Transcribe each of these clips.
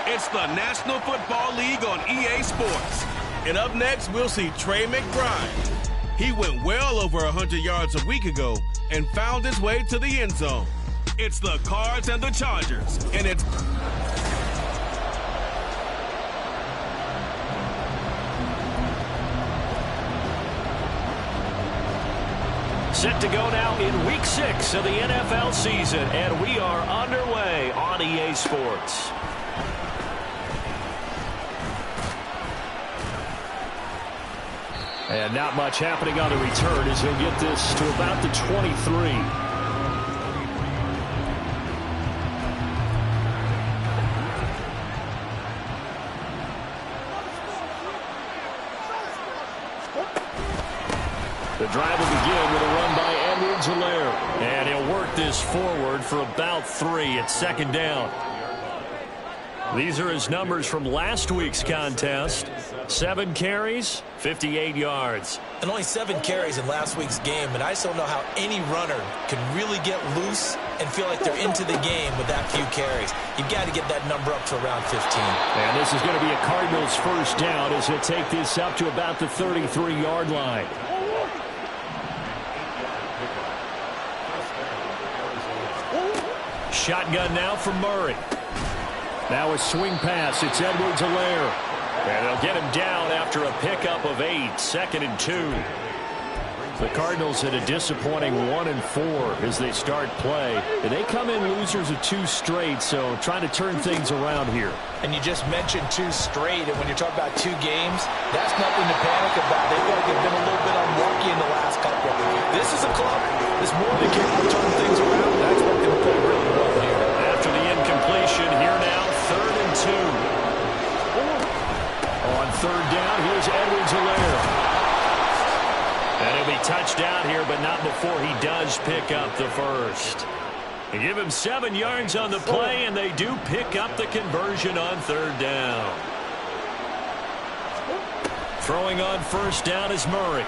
It's the National Football League on EA Sports. And up next, we'll see Trey McBride. He went well over 100 yards a week ago and found his way to the end zone. It's the Cards and the Chargers, and it's... Set to go now in Week 6 of the NFL season, and we are underway on EA Sports. And not much happening on the return as he'll get this to about the 23. The drive will begin with a run by Edwards-Helaire. And he'll work this forward for about 3 at second down. These are his numbers from last week's contest. 7 carries, 58 yards. And only 7 carries in last week's game, and I just don't know how any runner can really get loose and feel like they're into the game with that few carries. You've got to get that number up to around 15. And this is going to be a Cardinals first down as he'll take this up to about the 33-yard line. Shotgun now from Murray. Now a swing pass. It's Edwards-Helaire. And they'll get him down after a pickup of 8. 2nd and 2. The Cardinals had a disappointing 1-4 as they start play. And they come in losers of 2 straight, so trying to turn things around here. And you just mentioned 2 straight, and when you're talking about 2 games, that's nothing to panic about. They feel like they've been a little bit unlucky in the last couple. This is a club that's more than capable of turning things around. That's what they play really well here. After the incompletion, here now, 3rd and 2. On 3rd down, here's Edwards-Helaire. And he'll be touched down here, but not before he does pick up the first. They give him 7 yards on the play, and they do pick up the conversion on 3rd down. Throwing on 1st down is Murray.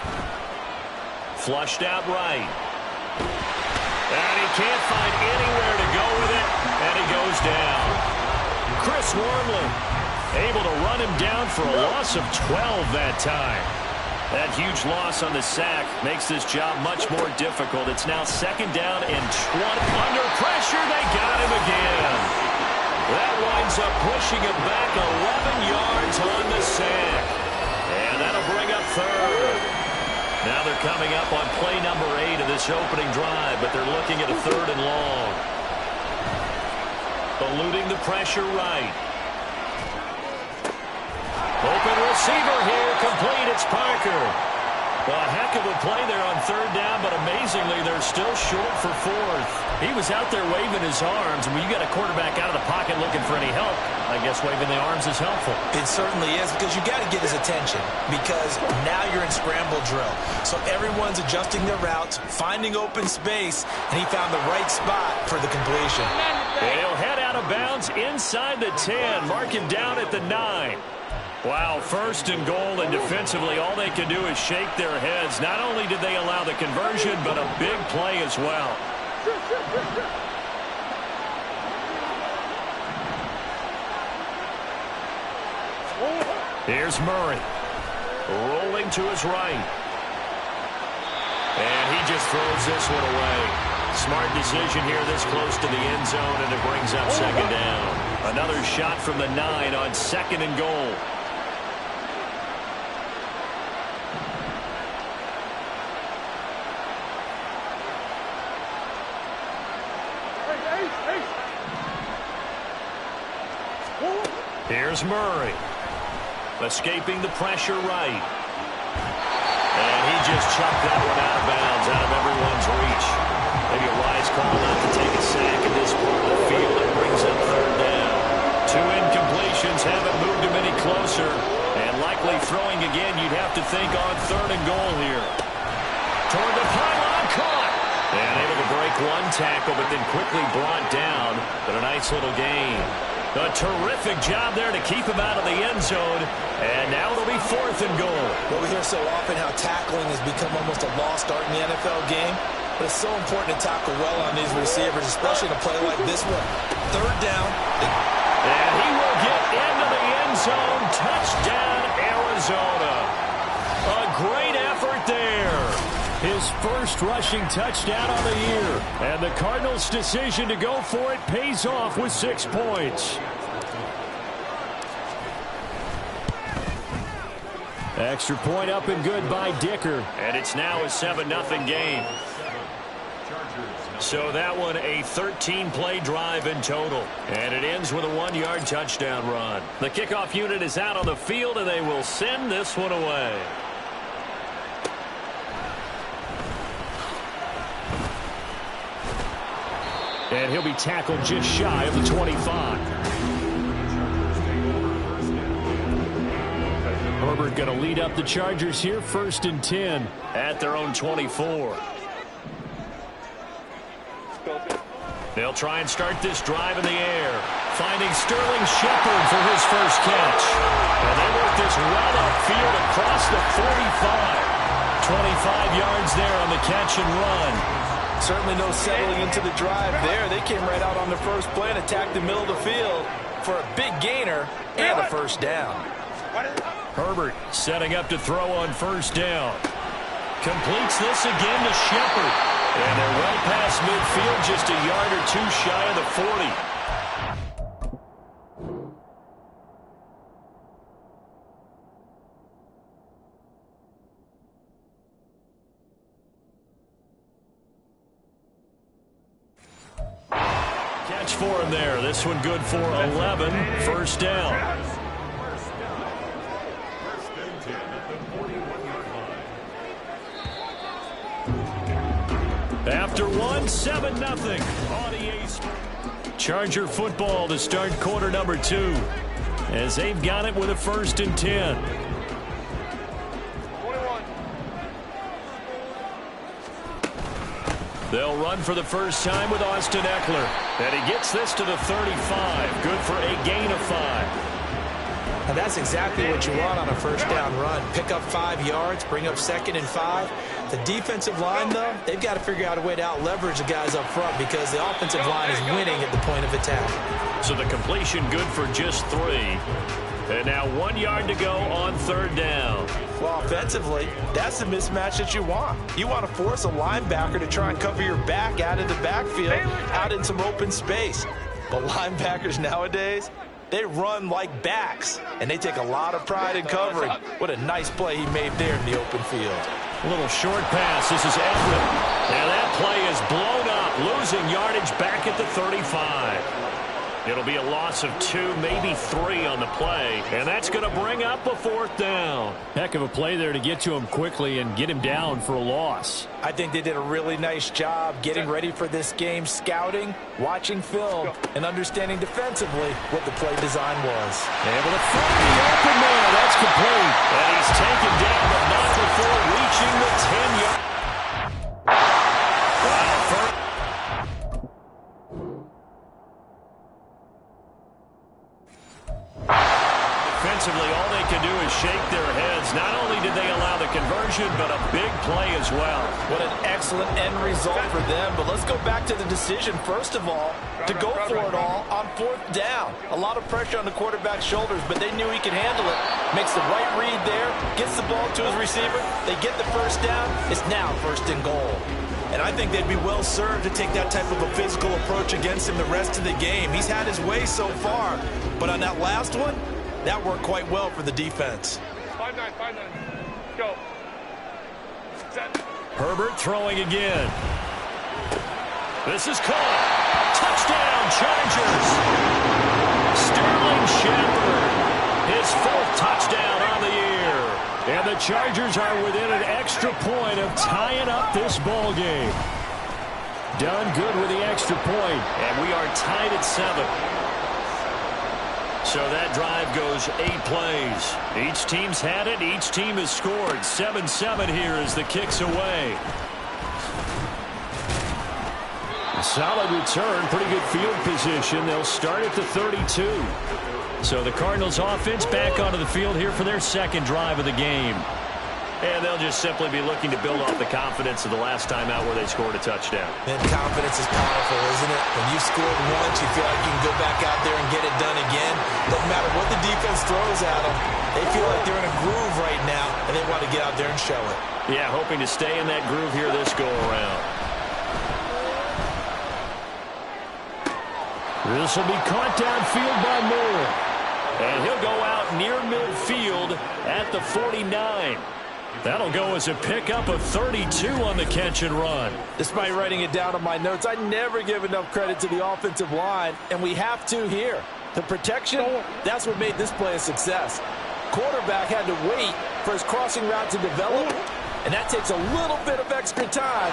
Flushed out right. And he can't find anywhere to go with it, and he goes down. Chris Wormley able to run him down for a loss of 12 that time. That huge loss on the sack makes this job much more difficult. It's now 2nd down and 20. Under pressure, they got him again. That winds up pushing him back 11 yards on the sack. And that'll bring up 3rd. Now they're coming up on play number 8 of this opening drive, but they're looking at a 3rd and long. Eluding the pressure right. Open receiver here, complete, it's Parker. A heck of a play there on 3rd down, but amazingly, they're still short for 4th. He was out there waving his arms, and when you got a quarterback out of the pocket looking for any help, I guess waving the arms is helpful. It certainly is, because you got to get his attention, because now you're in scramble drill. So everyone's adjusting their routes, finding open space, and he found the right spot for the completion. He'll head out of bounds inside the 10, mark him down at the 9. Wow, 1st and goal, and defensively all they can do is shake their heads. Not only did they allow the conversion, but a big play as well. Here's Murray. Rolling to his right. And he just throws this one away. Smart decision here this close to the end zone, and it brings up 2nd down. Another shot from the 9 on 2nd and goal. Here's Murray. Escaping the pressure right. And he just chucked that one out of bounds, out of everyone's reach. Maybe a wise call not to take a sack in this part of the field. It brings up 3rd down. 2 incompletions haven't moved him any closer. And likely throwing again, you'd have to think on 3rd and goal here. Toward the pylon, caught. And able to break one tackle, but then quickly brought down. But a nice little gain. A terrific job there to keep him out of the end zone. And now it'll be 4th and goal. Well, we hear so often how tackling has become almost a lost art in the NFL game. But it's so important to tackle well on these receivers, especially in a play like this one. 3rd down. And he will get into the end zone. Touchdown, Arizona. A great effort there. His first rushing touchdown on the year. And the Cardinals' decision to go for it pays off with 6 points. Extra point up and good by Dicker. And it's now a 7-0 game. So that one a 13-play drive in total. And it ends with a 1-yard touchdown run. The kickoff unit is out on the field, and they will send this one away. And he'll be tackled just shy of the 25. Herbert going to lead up the Chargers here, 1st and 10 at their own 24. They'll try and start this drive in the air, finding Sterling Shepard for his first catch. And they work this well upfield across the 45. 25 yards there on the catch and run. Certainly no settling into the drive there. They came right out on the first play and attacked the middle of the field for a big gainer and a first down. Herbert setting up to throw on first down. Completes this again to Shepard. And they're well past midfield, just a yard or two shy of the 40. Catch for him there. This one good for 11. First down. After 7-0 on EA Sports. Charger football to start quarter number 2 as they've got it with a 1st and 10. 21. They'll run for the first time with Austin Eckler. And he gets this to the 35. Good for a gain of 5. And that's exactly what you want on a first down run. Pick up 5 yards, bring up 2nd and 5. The defensive line, though, they've got to figure out a way to out-leverage the guys up front because the offensive line is winning at the point of attack. So the completion good for just 3. And now 1 yard to go on 3rd down. Well, offensively, that's the mismatch that you want. You want to force a linebacker to try and cover your back out of the backfield, out in some open space. But linebackers nowadays, they run like backs, and they take a lot of pride in covering. What a nice play he made there in the open field. A little short pass. This is Everett. And that play is blown up, losing yardage back at the 35. It'll be a loss of 2, maybe 3 on the play, and that's going to bring up a 4th down. Heck of a play there to get to him quickly and get him down for a loss. I think they did a really nice job getting ready for this game, scouting, watching film, and understanding defensively what the play design was. Able to find the open man. That's complete. And he's taken down, but not before reaching the 10-yard. Defensively, all they can do is shake their heads. Not only did they allow the conversion, but a big play as well. What an excellent end result for them. But let's go back to the decision, first of all, to go for it all on 4th down. A lot of pressure on the quarterback's shoulders, but they knew he could handle it. Makes the right read there, gets the ball to his receiver. They get the first down. It's now 1st and goal. And I think they'd be well served to take that type of a physical approach against him the rest of the game. He's had his way so far, but on that last one, that worked quite well for the defense. 5-9, 5-9. Go. Set. Herbert throwing again. This is caught. Touchdown, Chargers. Sterling Shepard. His 4th touchdown on the year. And the Chargers are within an extra point of tying up this ball game. Done good with the extra point. And we are tied at 7. So that drive goes 8 plays. Each team's had it. Each team has scored. 7-7 here as the kick's away. A solid return. Pretty good field position. They'll start at the 32. So the Cardinals offense back onto the field here for their 2nd drive of the game. And they'll just simply be looking to build off the confidence of the last time out where they scored a touchdown. And confidence is powerful, isn't it? When you've scored once, you feel like you can go back out there and get it done again. Doesn't matter what the defense throws at them. They feel like they're in a groove right now, and they want to get out there and show it. Yeah, hoping to stay in that groove here this go-around. This will be caught downfield by Moore. And he'll go out near midfield at the 49. That'll go as a pickup of 32 on the catch and run. Despite writing it down on my notes, I never give enough credit to the offensive line, and we have to here. The protection, that's what made this play a success. Quarterback had to wait for his crossing route to develop, and that takes a little bit of extra time.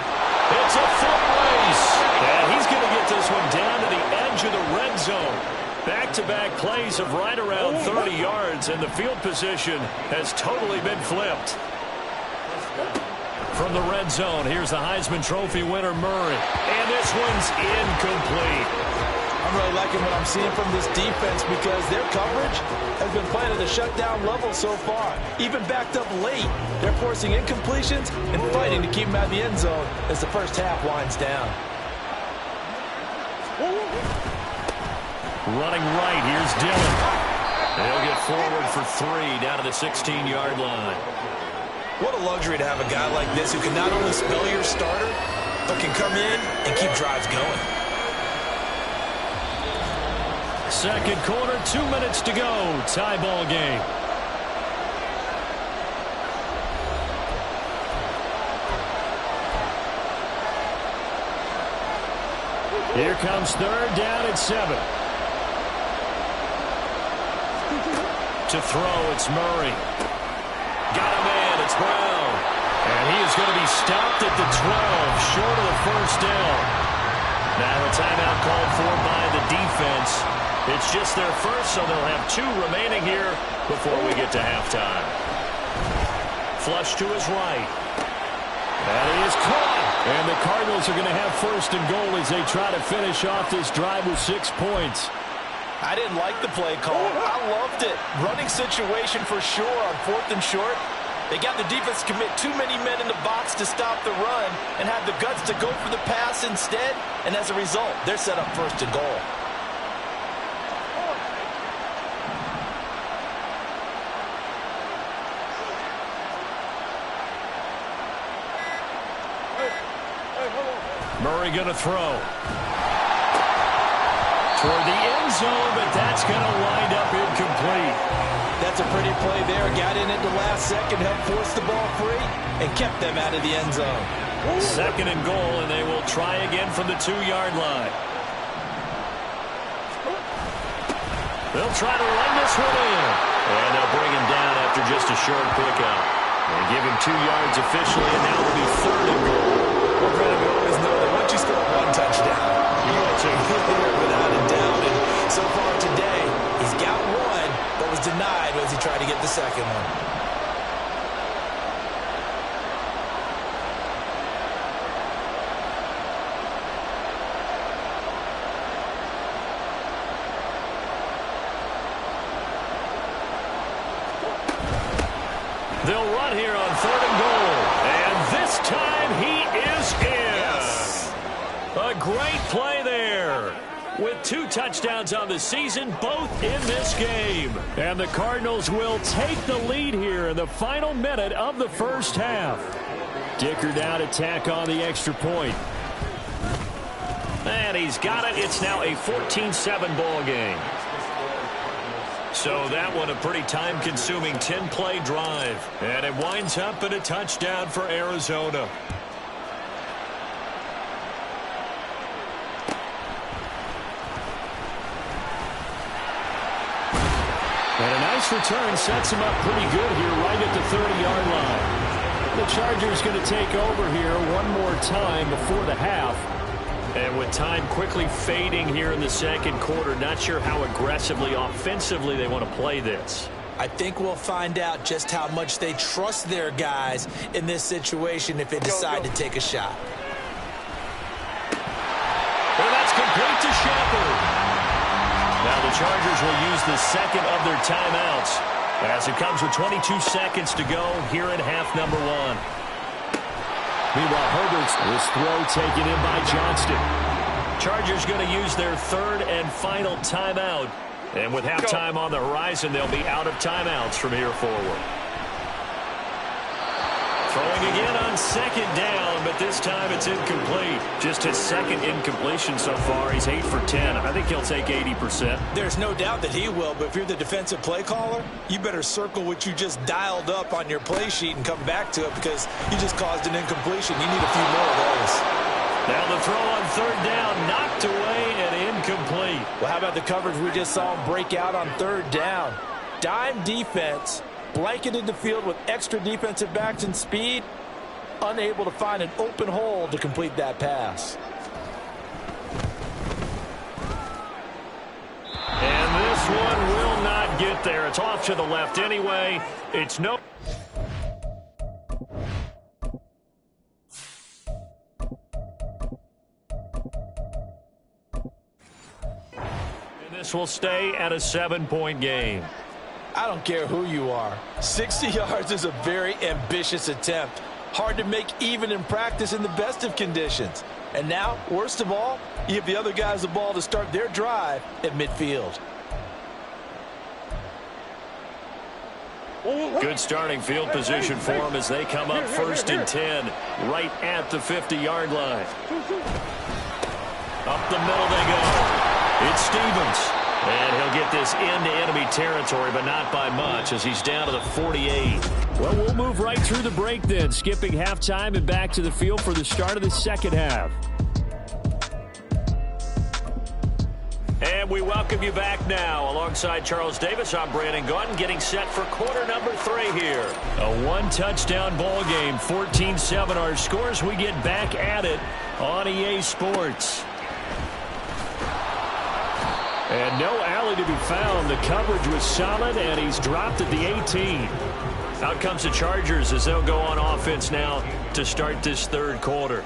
It's a foot race, and he's going to get this one down to the edge of the red zone. Back-to-back plays of right around 30 yards, and the field position has totally been flipped. From the red zone, here's the Heisman Trophy winner, Murray. And this one's incomplete. I'm really liking what I'm seeing from this defense because their coverage has been playing at a shutdown level so far. Even backed up late, they're forcing incompletions and fighting to keep them out of the end zone as the first half winds down. Running right, here's Dillon. They'll get forward for 3 down to the 16-yard line. What a luxury to have a guy like this who can not only spell your starter, but can come in and keep drives going. Second quarter, 2 minutes to go. Tie ball game. Here comes third down at 7. To throw, it's Murray. Got a man, it's Brown. And he is going to be stopped at the 12, short of the first down. Now a timeout called for by the defense. It's just their first, so they'll have 2 remaining here before we get to halftime. Flush to his right. That is caught. And the Cardinals are going to have first and goal as they try to finish off this drive with 6 points. I didn't like the play call. I loved it. Running situation for sure on 4th and short. They got the defense to commit too many men in the box to stop the run and have the guts to go for the pass instead. And as a result, they're set up first and goal. Murray going to throw. Toward the end zone, but that's going to wind up incomplete. That's a pretty play there. Got in at the last second, helped force the ball free, and kept them out of the end zone. Second and goal, and they will try again from the 2-yard line. They'll try to run this one in. And they'll bring him down after just a short pickup. They give him 2 yards officially, and now it'll be third and goal. Well, Brandon, we always know that once you score 1 touchdown, you want to get there without a doubt. And so far today, he's got 1, but was denied as he tried to get the second one. They'll run here on third and goal. And this time he is in. Yes. A great play there. With 2 touchdowns on the season, both in this game. And the Cardinals will take the lead here in the final minute of the first half. Dicker down to tack on the extra point. And he's got it. It's now a 14-7 ball game. So that one a pretty time-consuming 10-play drive. And it winds up in a touchdown for Arizona. And a nice return sets him up pretty good here right at the 30-yard line. The Chargers going to take over here one more time before the half. And with time quickly fading here in the second quarter, not sure how aggressively, offensively they want to play this. I think we'll find out just how much they trust their guys in this situation if they decide to take a shot. Well, that's complete to Shepard. Now the Chargers will use the second of their timeouts. As it comes with 22 seconds to go here in half number one. Meanwhile, Herbert's this throw taken in by Johnston. Chargers going to use their third and final timeout. And with halftime on the horizon, they'll be out of timeouts from here forward. Throwing again on second down, but this time it's incomplete. Just his second incompletion so far. He's 8 for 10. I think he'll take 80%. There's no doubt that he will, but if you're the defensive play caller, you better circle what you just dialed up on your play sheet and come back to it because you just caused an incompletion. You need a few more of those. Now the throw on third down, knocked away and incomplete. Well, how about the coverage we just saw him break out on third down? Dime defense, blanketed the field with extra defensive backs and speed, unable to find an open hole to complete that pass. And this one will not get there. It's off to the left anyway. It's no... This will stay at a 7-point game. I don't care who you are. 60 yards is a very ambitious attempt. Hard to make even in practice in the best of conditions. And now, worst of all, you give the other guys the ball to start their drive at midfield. Good starting field position for them as they come up 1st and 10, right at the 50-yard line. Up the middle they go. It's Stevens. And he'll get this into enemy territory, but not by much as he's down to the 48. Well, we'll move right through the break then, skipping halftime and back to the field for the start of the second half. And we welcome you back now. Alongside Charles Davis, I'm Brandon Gunn, getting set for quarter number 3 here. A one-touchdown ball game, 14-7 our scores. We get back at it on EA Sports. And no alley to be found. The coverage was solid, and he's dropped at the 18. Out comes the Chargers as they'll go on offense now to start this third quarter.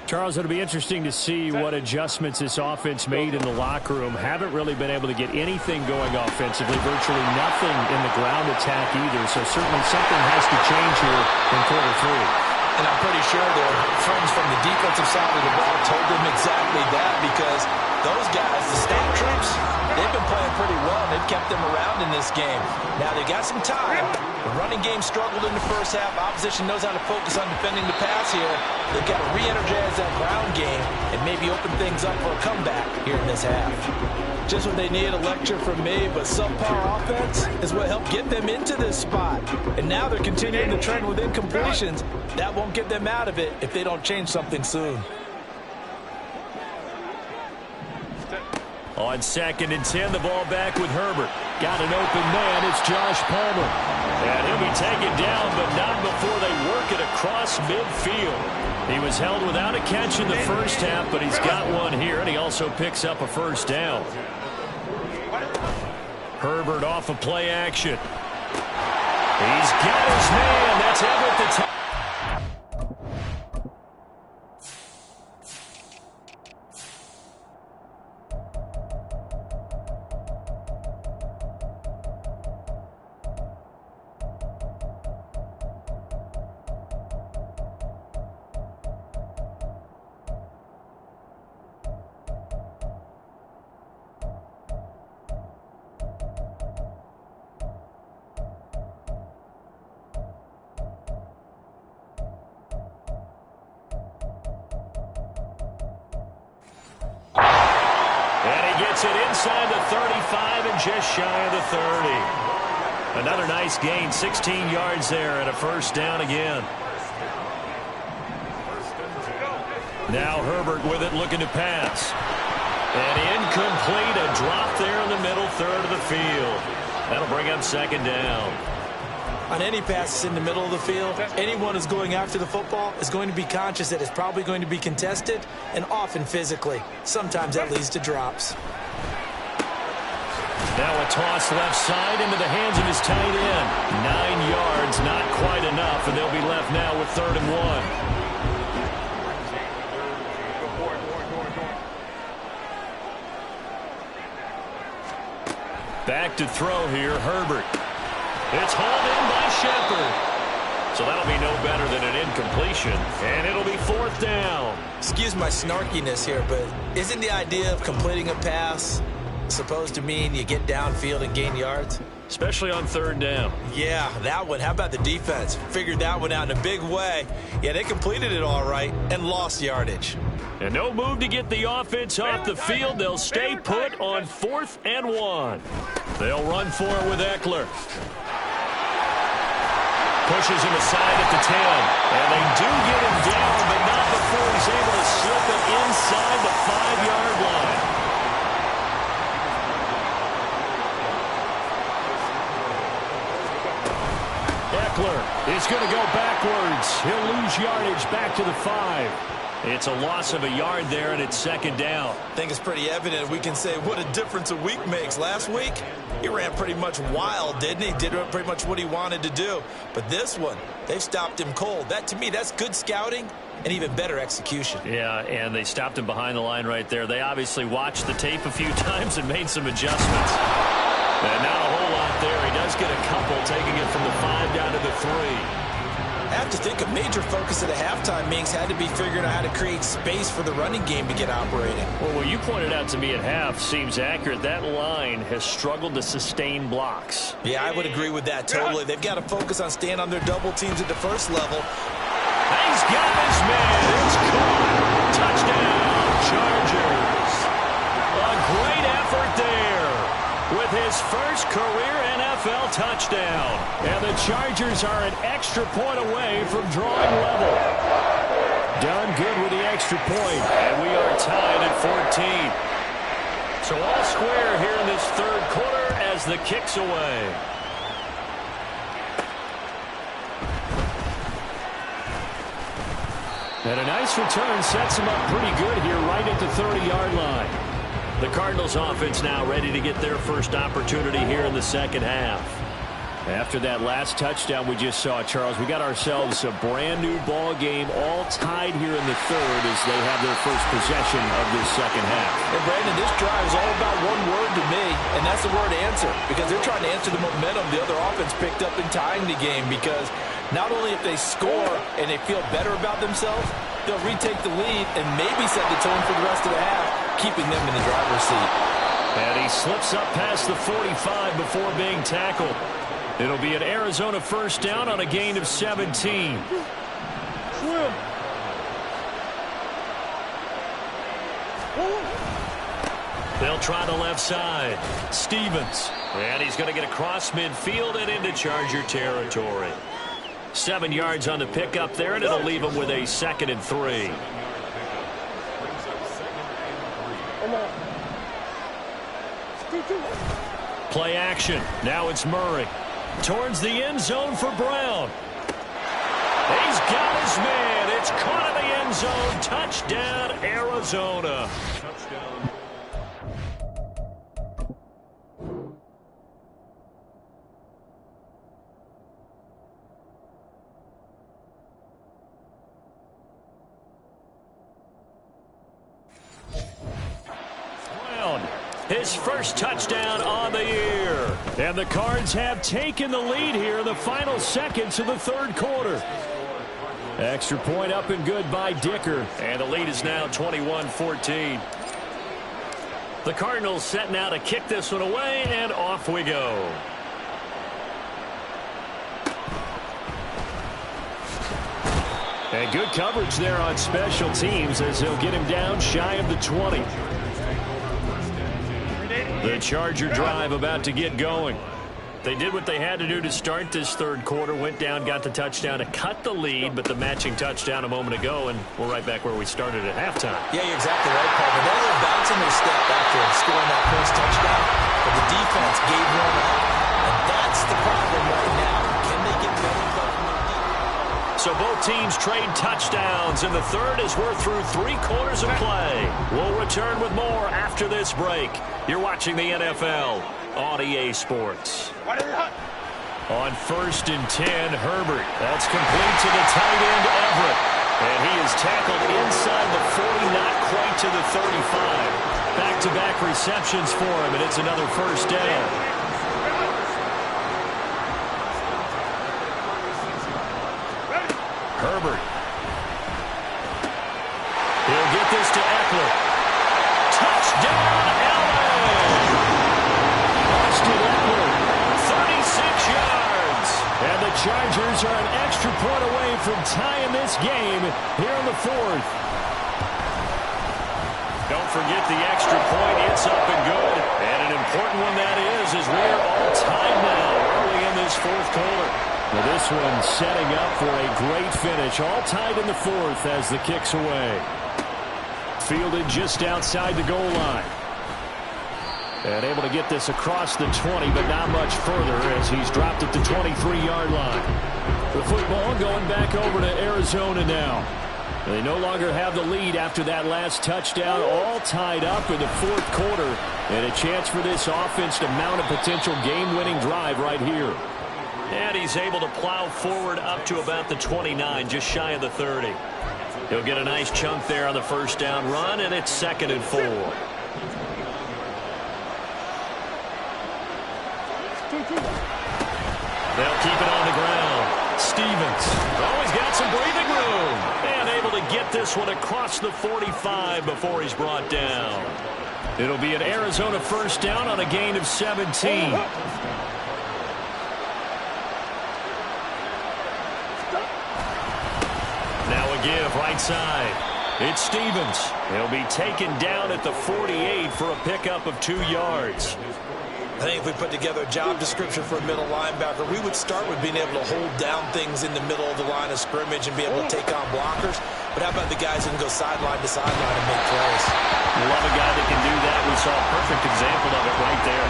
Charles, it'll be interesting to see what adjustments this offense made in the locker room. Haven't really been able to get anything going offensively, virtually nothing in the ground attack either. So certainly something has to change here in quarter 3. And I'm pretty sure their friends from the defensive side of the ball told them exactly that because those guys, the stat troops, they've been playing pretty well. They've kept them around in this game. Now, they got some time. The running game struggled in the first half. Opposition knows how to focus on defending the pass here. They've got to re-energize that ground game and maybe open things up for a comeback here in this half. Just what they need, a lecture from me, but subpar offense is what helped get them into this spot. And now they're continuing the trend with incompletions. That won't get them out of it if they don't change something soon. On 2nd and 10, the ball back with Herbert. Got an open man. It's Josh Palmer. And he'll be taken down, but not before they work it across midfield. He was held without a catch in the first half, but he's got one here, and he also picks up a first down. Herbert off of play action. He's got his man. That's Everett the top. Gets it inside the 35 and just shy of the 30. Another nice gain, 16 yards there and a first down again. Now Herbert with it, looking to pass. And incomplete, a drop there in the middle third of the field. That'll bring up second down. On any passes in the middle of the field, anyone who's going after the football is going to be conscious that it's probably going to be contested and often physically. Sometimes that leads to drops. Now a toss left side into the hands of his tight end. 9 yards, not quite enough, and they'll be left now with 3rd and 1. Back to throw here, Herbert. It's hauled in by Shepard. So that'll be no better than an incompletion, and it'll be 4th down. Excuse my snarkiness here, but isn't the idea of completing a pass supposed to mean you get downfield and gain yards? Especially on 3rd down. Yeah, that one. How about the defense? Figured that one out in a big way. Yeah, they completed it all right and lost yardage. And no move to get the offense off the field. They'll stay put on 4th and 1. They'll run for it with Eckler. Pushes him aside at the 10. And they do get him down, but not before he's able to slip it inside the 5-yard line. Eckler is going to go backwards. He'll lose yardage back to the 5. It's a loss of a yard there, and it's 2nd down. I think it's pretty evident we can say what a difference a week makes. Last week, he ran pretty much wild, didn't he? Did pretty much what he wanted to do. But this one, they've stopped him cold. That, to me, that's good scouting and even better execution. Yeah, and they stopped him behind the line right there. They obviously watched the tape a few times and made some adjustments. And not a whole lot there. He does get a couple, taking it from the 5 down to the 3. I have to think a major focus at a halftime, Minks, had to be figuring out how to create space for the running game to get operating. Well, what you pointed out to me at half seems accurate. That line has struggled to sustain blocks. Yeah, I would agree with that totally. They've got to focus on staying on their double teams at the first level. He's got his man. It's caught. Touchdown, Chargers. A great effort there with his first career NFL touchdown. And the Chargers are an extra point away from drawing level. Done good with the extra point, and we are tied at 14. So all square here in this 3rd quarter as the kick's away. And a nice return sets him up pretty good here right at the 30-yard line. The Cardinals offense now ready to get their first opportunity here in the 2nd half. After that last touchdown we just saw, Charles, we got ourselves a brand new ball game, all tied here in the 3rd as they have their first possession of this 2nd half. And Brandon, this drive is all about one word to me, and that's the word answer, because they're trying to answer the momentum the other offense picked up in tying the game, because not only if they score and they feel better about themselves, they'll retake the lead and maybe set the tone for the rest of the half, keeping them in the driver's seat. And he slips up past the 45 before being tackled. It'll be an Arizona 1st down on a gain of 17. They'll try the left side. Stevens. And he's going to get across midfield and into Charger territory. 7 yards on the pickup there, and it'll leave him with a 2nd and 3. Play action. Now it's Murray. Towards the end zone for Brown. He's got his man. It's caught in the end zone. Touchdown, Arizona. His first touchdown on the year. And the Cards have taken the lead here in the final seconds of the 3rd quarter. Extra point up and good by Dicker. And the lead is now 21-14. The Cardinals set now to kick this one away, and off we go. And good coverage there on special teams as they'll get him down shy of the 20. The Charger drive about to get going. They did what they had to do to start this 3rd quarter, went down, got the touchdown to cut the lead, but the matching touchdown a moment ago, and we're right back where we started at halftime. Yeah, you're exactly right, Paul. But they're a little bouncing their step after scoring that first touchdown, but the defense gave one up, and that's the problem right now. Can they get better from their defense? So both teams trade touchdowns, and the 3rd as we're through 3 quarters of play. We'll return with more after this break. You're watching the NFL on EA Sports. On 1st and 10, Herbert. That's complete to the tight end, Everett. And he is tackled inside the 40, not quite to the 35. Back-to-back receptions for him, and it's another 1st down. He'll get this to Eckler. Touchdown, LA! Austin Eckler, 36 yards. And the Chargers are an extra point away from tying this game here in the fourth. Don't forget the extra point. It's up and good. And an important one that is, as we are all tied now early in this fourth quarter. Well, this one setting up for a great finish. All tied in the fourth as the kick's away. Fielded just outside the goal line. And able to get this across the 20, but not much further as he's dropped at the 23-yard line. The football going back over to Arizona now. They no longer have the lead after that last touchdown, all tied up in the fourth quarter. And a chance for this offense to mount a potential game-winning drive right here. And he's able to plow forward up to about the 29, just shy of the 30. He'll get a nice chunk there on the first down run, and it's 2nd and 4. They'll keep it on the ground. Stevens, he's got some breathing room. And able to get this one across the 45 before he's brought down. It'll be an Arizona first down on a gain of 17. Now a give right side. It's Stevens. He'll be taken down at the 48 for a pickup of 2 yards. I think if we put together a job description for a middle linebacker, we would start with being able to hold down things in the middle of the line of scrimmage and be able to take on blockers. But how about the guys who can go sideline to sideline and make plays? Love a guy that can do that. We saw a perfect example of it right there.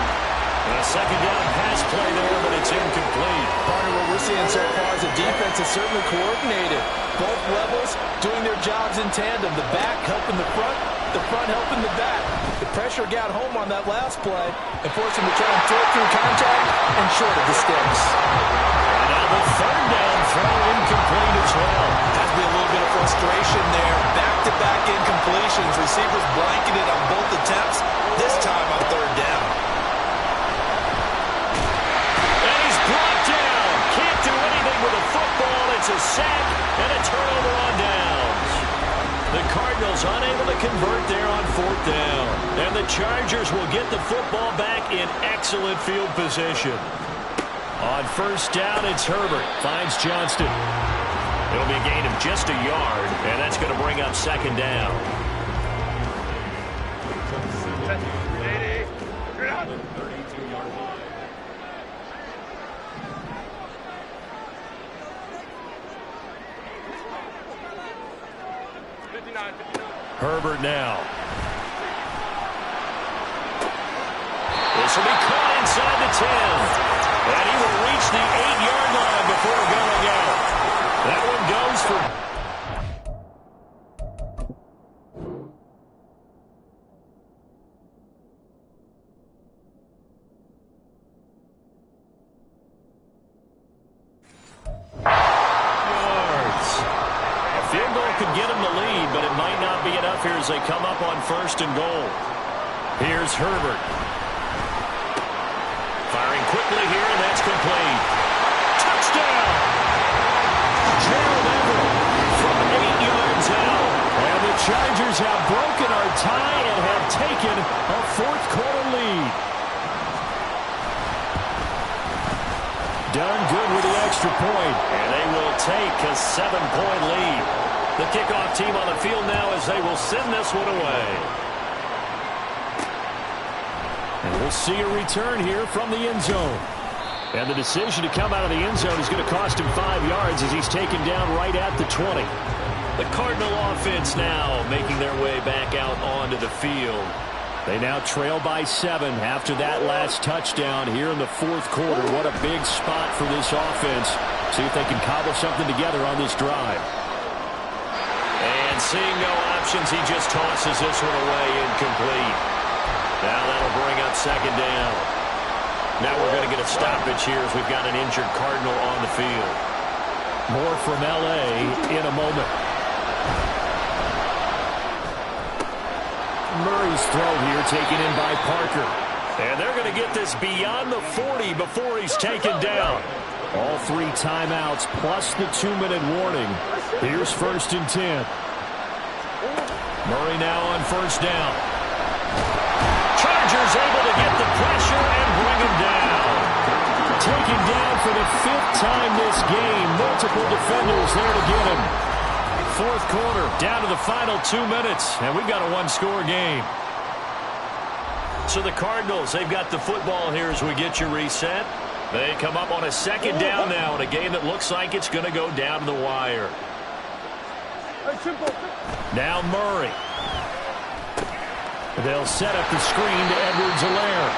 And a second down pass play there, but it's incomplete. Partner, what we're seeing so far is the defense is certainly coordinated. Both levels doing their jobs in tandem. The back helping the front helping the back. The pressure got home on that last play and forced him to try and throw it through contact and short of the sticks. And now the third down throw incomplete as well. Has to be a little bit of frustration there. Back-to-back incompletions. Receivers blanketed on both attempts, this time on third down. And he's brought down. Can't do anything with a football. It's a sack and a turnover on downs. The Cardinals unable to convert there on fourth down. And the Chargers will get the football back in excellent field position. On first down, it's Herbert. Finds Johnston. It'll be a gain of just a yard, and that's going to bring up second down. Herbert now. This will be caught inside the 10. And he will reach the 8-yard line before going out. That one goes for... yards. A field goal could get him the lead, but it might not be enough here as they come up on first and goal. Here's Herbert. Firing quickly here, and that's complete. Touchdown! Gerald Everett from 8 yards out. And the Chargers have broken our tie and have taken a fourth-quarter lead. Done good with the extra point, and they will take a 7-point lead. The kickoff team on the field now as they will send this one away. And we'll see a return here from the end zone. And the decision to come out of the end zone is going to cost him 5 yards as he's taken down right at the 20. The Cardinal offense now making their way back out onto the field. They now trail by 7 after that last touchdown here in the fourth quarter. What a big spot for this offense. See if they can cobble something together on this drive. And seeing no options, he just tosses this one away incomplete. Now that'll bring up second down. Now we're going to get a stoppage here as we've got an injured Cardinal on the field. More from L.A. in a moment. Murray's throw here taken in by Parker. And they're going to get this beyond the 40 before he's taken down. All 3 timeouts plus the 2-minute warning. Here's first and 10. Murray now on first down. Chargers able to get the pressure and bring him down. Taken down for the 5th time this game. Multiple defenders there to get him. 4th quarter, down to the final 2 minutes, and we've got a one-score game. So the Cardinals, they've got the football here as we get you reset. They come up on a 2nd down now in a game that looks like it's going to go down to the wire. Now Murray. They'll set up the screen to Edwards-Helaire.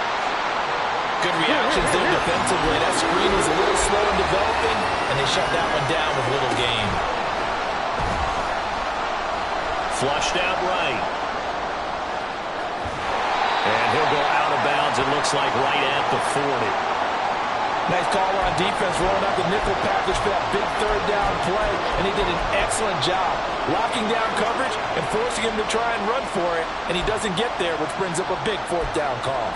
Good reactions there defensively. That screen was a little slow in developing, and they shut that one down with little gain. Flushed out right. And he'll go out of bounds, it looks like, right at the 40. Nice call on defense, rolling out the nickel package for that big 3rd down play, and he did an excellent job locking down coverage and forcing him to try and run for it, and he doesn't get there, which brings up a big 4th down call.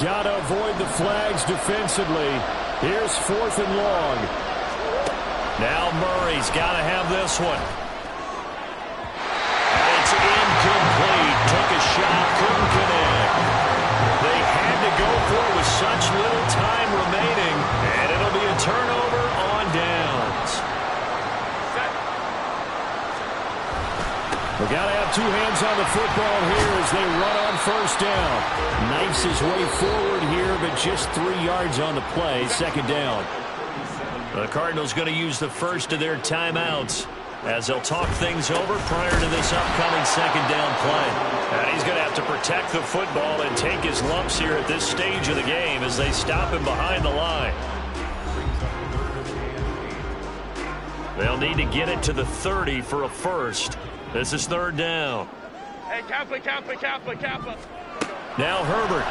Got to avoid the flags defensively. Here's 4th and long. Now Murray's got to have this one. It's incomplete. Took a shot, couldn't connect. They had to go for it with such little time remaining, and it'll be a turnover on downs. We got to have 2 hands on the football here as they run on first down. Knifes his way forward here, but just 3 yards on the play. 2nd down. The Cardinals going to use the first of their timeouts as they'll talk things over prior to this upcoming 2nd down play. And he's going to have to protect the football and take his lumps here at this stage of the game as they stop him behind the line. They'll need to get it to the 30 for a first. This is 3rd down. Hey, Kappa. Now Herbert.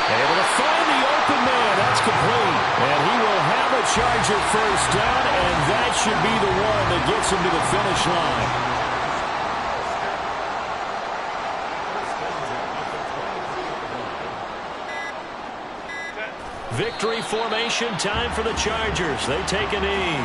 Able to find the open man. That's complete. And he will have a Charger first down, and that should be the one that gets him to the finish line. Victory formation time for the Chargers. They take a knee.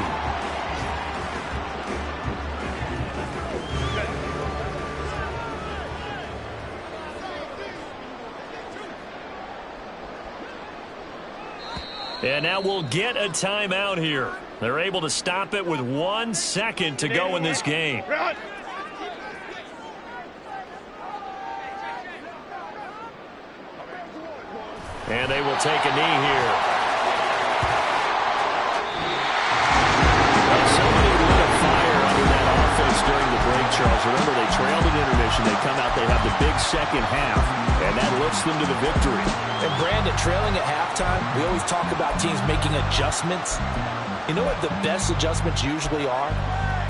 And now we'll get a timeout here. They're able to stop it with 1 second to go in this game. And they will take a knee here. Well, somebody lit a fire under that offense during the break, Charles. Remember, they trailed at intermission. They come out, they have the big 2nd half, and that lifts them to the victory. And Brandon, trailing at halftime, we always talk about teams making adjustments. You know what the best adjustments usually are?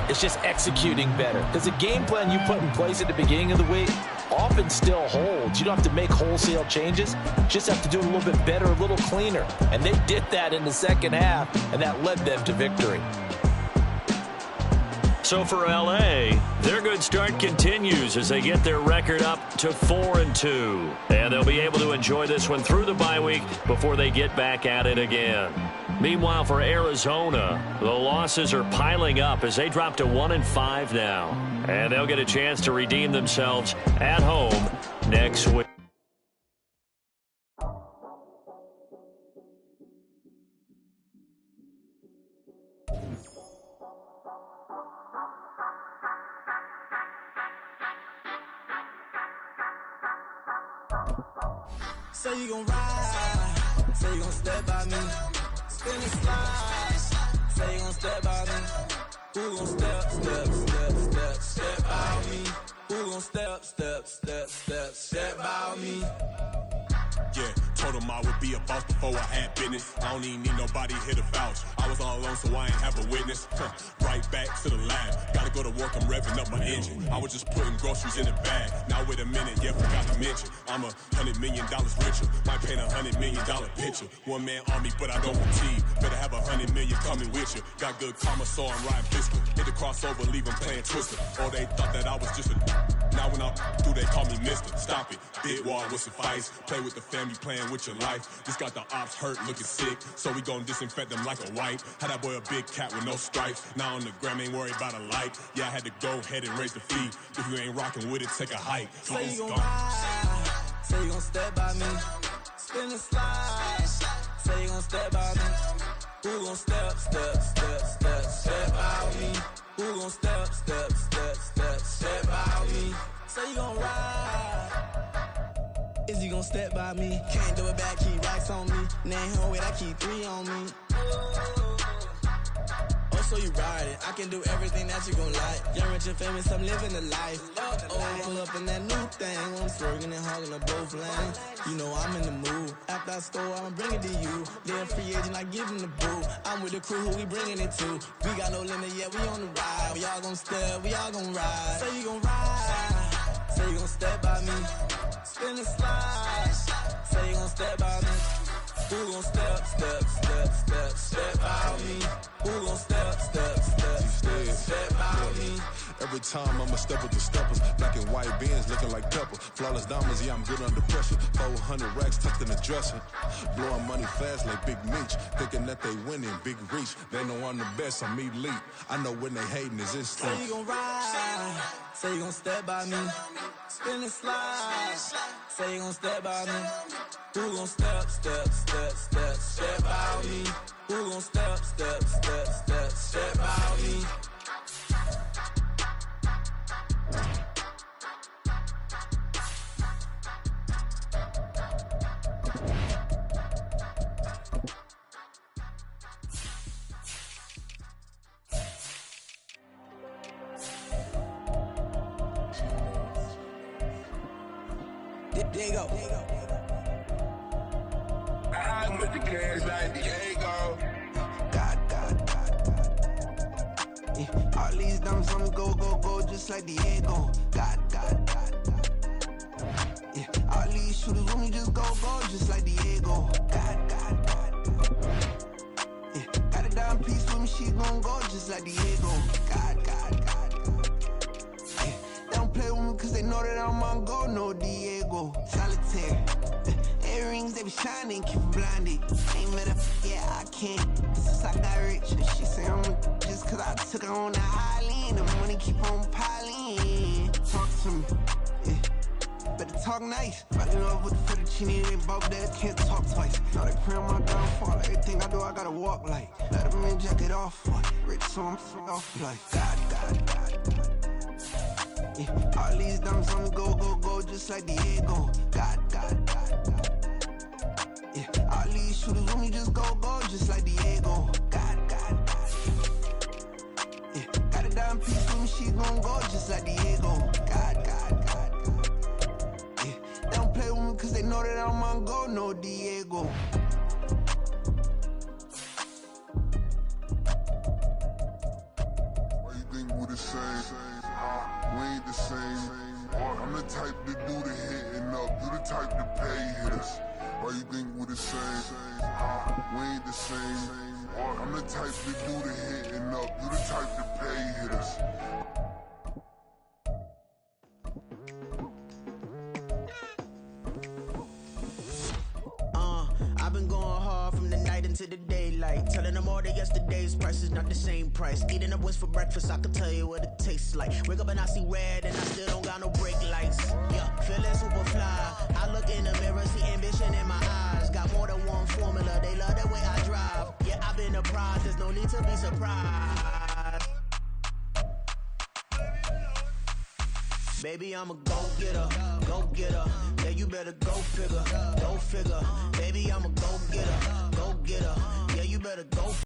It's just executing better. Because the game plan you put in place at the beginning of the week often still holds. You don't have to make wholesale changes. You just have to do it a little bit better, a little cleaner. And they did that in the 2nd half, and that led them to victory. So for LA, their good start continues as they get their record up to 4-2. And they'll be able to enjoy this one through the bye week before they get back at it again. Meanwhile, for Arizona, the losses are piling up as they drop to 1-5 now. And they'll get a chance to redeem themselves at home next week. Say you gon' ride, say you gon' step by me, spin and slide, say you gon' step by me, who gon' step by me, who gon' step by me. Yeah, told him I would be a boss before I had business. I don't even need nobody here to vouch. I was all alone, so I ain't have a witness. Right back to the lab. Gotta go to work, I'm revving up my engine. I was just putting groceries in the bag. Now wait a minute, yeah, forgot to mention. I'm $100 million richer. Might paint $100 million picture. One man army, but I don't fatigue. Better have 100 million coming with you. Got good karma, so I'm riding pistol. Hit the crossover, leave them playing Twister. Or they thought that I was just a Now when I'm through, they call me Mister. Stop it. Big wall would suffice. Play with the family, playing with your life. Just got the ops hurt, looking sick. So we gon' disinfect them like a wipe. Had that boy a big cat with no stripes. Now on the gram, ain't worried about a light. Yeah, I had to go ahead and raise the fee. If you ain't rocking with it, take a hike. Say you gon' ride. Say you gon' step by me. Spin and slide. Say you gon' step by me. Who gon' step by me? Who gon' step by me? Say you gon' ride. Is you gon' step by me? Can't do it back, keep racks on me. Name home with I keep 3 on me. Oh, so you ride it. I can do everything that you gon' like. Young, rich, and famous, I'm living the life. Pull up in that new thing. I'm swerving and hogging up both lanes. You know I'm in the mood. After I score, I'ma bring it to you. They're a free agent, I give them the boot. I'm with the crew, who we bringing it to. We got no limit, yeah, we on the ride. We all gon' step, we all gon' ride. Say you gon' ride. Say you gon' step by me. Spin and slide. Say you gon' step by me. Who gon' step by me? Who gon' step by me? Every time I'ma step with the steppers. Black and white Benz looking like pepper. Flawless diamonds, yeah, I'm good under pressure. 400 racks tucked in the dresser. Blowing money fast like Big Meech. Thinking that they winning, big reach. They know I'm the best, I'm elite. I know when they hating is instant. Say you gon' ride. Say you gon' step by me. Spin and slide. Say you gon' step by me. Who gon' step by me? Who gon' step by me? There you go. I'm with the cash like Diego. God. Yeah, all these diamonds on me go, just like Diego. God. Yeah, all these shooters on me just go, just like Diego. God. Yeah, got a dime piece with me, she gon' go just like Diego. God. Yeah, they don't play with me cause they know that I'm on go, no Diego. Solitaire. Earrings, they be shining, keep me blinded. Ain't met her, yeah, I can't. Since I got rich, she say I'm just cause I took her on the island. The money keep on piling. Talk to me, yeah. Better talk nice. Riding up with the fettuccine, they both dead, can't talk twice. Now they pray on my downfall. Everything I do, I gotta walk like. Let them in, jack it off. Rich, so I'm off like. God. Yeah, all these diamonds on me go, just like Diego. God. Yeah, all these shooters on me just go, just like Diego. God. Yeah, got a dime piece with me, she gon' go just like Diego. God. Yeah, they don't play with me cause they know that I'm on go, no Diego. Why you think we the same? We ain't the same. I'm the type to do the hitting up. You the type to pay hitters. Why you think we the same? We ain't the same. I'm the type to do the hitting up. You the type to pay hitters. I've been going hard from the night into the daylight. Telling them all that yesterday's price is not the same price. Eating up Boyz for breakfast, I can tell you what it tastes like. Wake up and I see red and I still don't got no brake lights. Yeah, feeling super fly. I look in the mirror, see ambition in my eyes. Got more than one formula, they love the way I drive. Yeah, I've been a prize, there's no need to be surprised. Baby, I'm a go-getter. Yeah, you better go figure. Baby, I'm a go-getter. Yeah, you better go